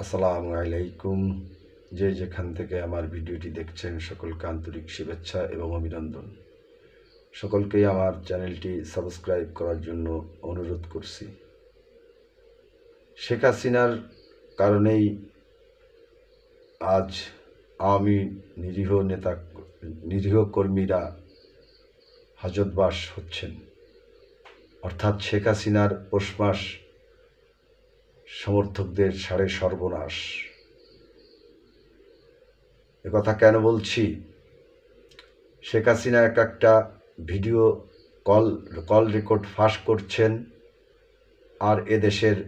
আসসালামু আলাইকুম। যে যেখান থেকে আমার ভিডিওটি দেখছেন সকলকে আন্তরিক শুভেচ্ছা এবং অভিনন্দন। সকলকেই আমার চ্যানেলটি সাবস্ক্রাইব করার জন্য অনুরোধ করছি। শেখ হাসিনার কারণেই আজ আওয়ামী নিরীহ কর্মীরা হাজতবাস হচ্ছেন। অর্থাৎ শেখ হাসিনার পৌষমাস সমর্থকদের সাড়ে সর্বনাশ। একথা কেন বলছি? শেখ হাসিনা একটা ভিডিও কল রেকর্ড ফাঁস করছেন, আর এদেশের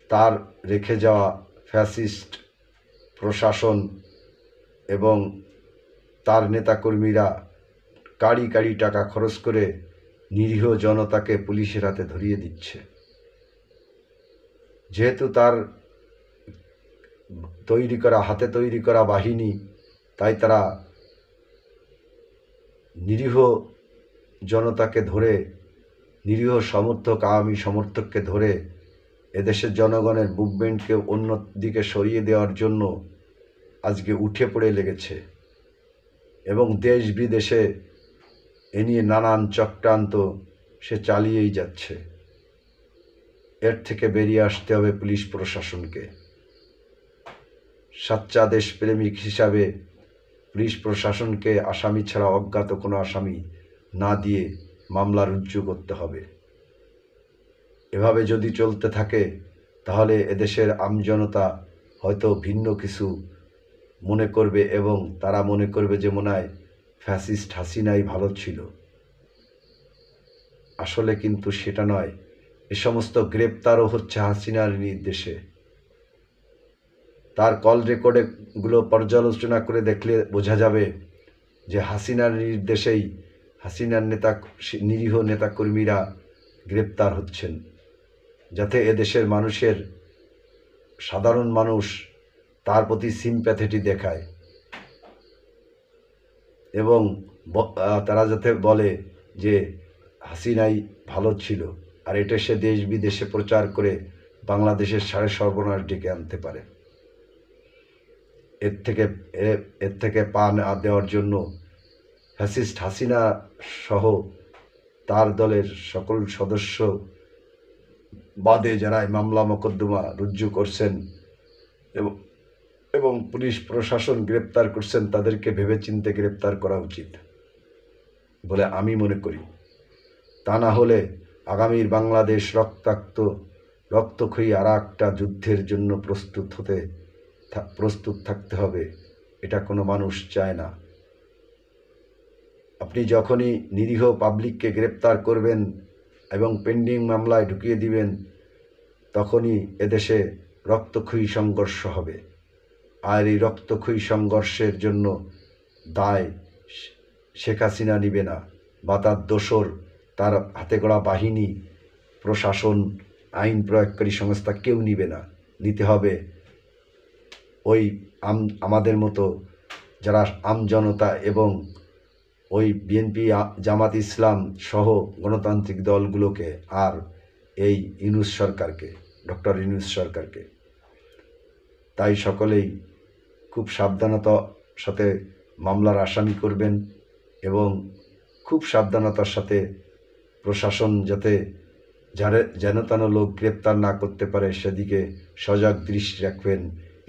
তার রেখে যাওয়া ফ্যাসিস্ট প্রশাসন এবং তার নেতাকর্মীরা কাড়ি কাড়ি টাকা খরচ করে নিরীহ জনতাকে পুলিশের হাতে ধরিয়ে দিচ্ছে। যেহেতু তার হাতে তৈরি করা বাহিনী, তাই তারা নিরীহ জনতাকে ধরে, নিরীহ আওয়ামী সমর্থককে ধরে এদেশের জনগণের মুভমেন্টকে অন্য দিকে সরিয়ে দেওয়ার জন্য আজকে উঠে পড়ে লেগেছে এবং দেশ বিদেশে এ নিয়ে নানান চক্রান্ত সে চালিয়েই যাচ্ছে। এর থেকে বেরিয়ে আসতে হবে পুলিশ প্রশাসনকে। সাচ্চা দেশপ্রেমিক হিসাবে পুলিশ প্রশাসনকে আসামি ছাড়া অজ্ঞাত কোনো আসামি না দিয়ে মামলা রুজু করতে হবে। এভাবে যদি চলতে থাকে তাহলে এদেশের আমজনতা হয়তো ভিন্ন কিছু মনে করবে এবং তারা মনে করবে যে মনে হয় ফ্যাসিস্ট হাসিনাই ভালো ছিল। আসলে কিন্তু সেটা নয়। এ সমস্ত গ্রেপ্তারও হচ্ছে হাসিনার নির্দেশে। তার কল রেকর্ডগুলো পর্যালোচনা করে দেখলে বোঝা যাবে যে হাসিনার নির্দেশেই হাসিনার নিরীহ নেতাকর্মীরা গ্রেপ্তার হচ্ছেন, যাতে এদেশের সাধারণ মানুষ তার প্রতি সিম্প্যাথি দেখায় এবং তারা যাতে বলে যে হাসিনাই ভালো ছিল, আর এটা সে দেশ বিদেশে প্রচার করে বাংলাদেশের সাড়ে সর্বনাশ ডেকে আনতে পারে। এর থেকে পা না দেওয়ার জন্য ফ্যাসিস্ট হাসিনা সহ তার দলের সকল সদস্য বাদে যারা মামলা মোকদ্দমা রুজু করছেন এবং পুলিশ প্রশাসন গ্রেপ্তার করছেন, তাদেরকে ভেবেচিন্তে গ্রেপ্তার করা উচিত বলে আমি মনে করি। তা না হলে আগামীর বাংলাদেশ রক্তক্ষয়ী আর একটা যুদ্ধের জন্য প্রস্তুত থাকতে হবে। এটা কোনো মানুষ চায় না। আপনি যখনই নিরীহ পাবলিককে গ্রেপ্তার করবেন এবং পেন্ডিং মামলায় ঢুকিয়ে দিবেন, তখনই এদেশে রক্তক্ষয়ী সংঘর্ষ হবে। আর এই রক্তক্ষয়ী সংঘর্ষের জন্য দায় শেখ হাসিনা নিবে না, বা তার দোসর, তার হাতে গড়া বাহিনী, প্রশাসন, আইন প্রয়োগকারী সংস্থা কেউ নিবে না। নিতে হবে ওই আমাদের মতো যারা আমজনতা এবং ওই বিএনপি, জামাত ইসলাম সহ গণতান্ত্রিক দলগুলোকে, আর এই ইউনূস সরকারকে, ডক্টর ইউনূস সরকারকে। তাই সকলেই খুব সাবধানতার সাথে মামলার আসামি করবেন এবং খুব সাবধানতার সাথে প্রশাসন যাতে যেন তেন লোক গ্রেপ্তার না করতে পারে সেদিকে সজাগ দৃষ্টি রাখবেন,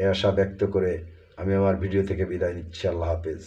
এ আশা ব্যক্ত করে আমি আমার ভিডিও থেকে বিদায় নিচ্ছি। আল্লাহ হাফেজ।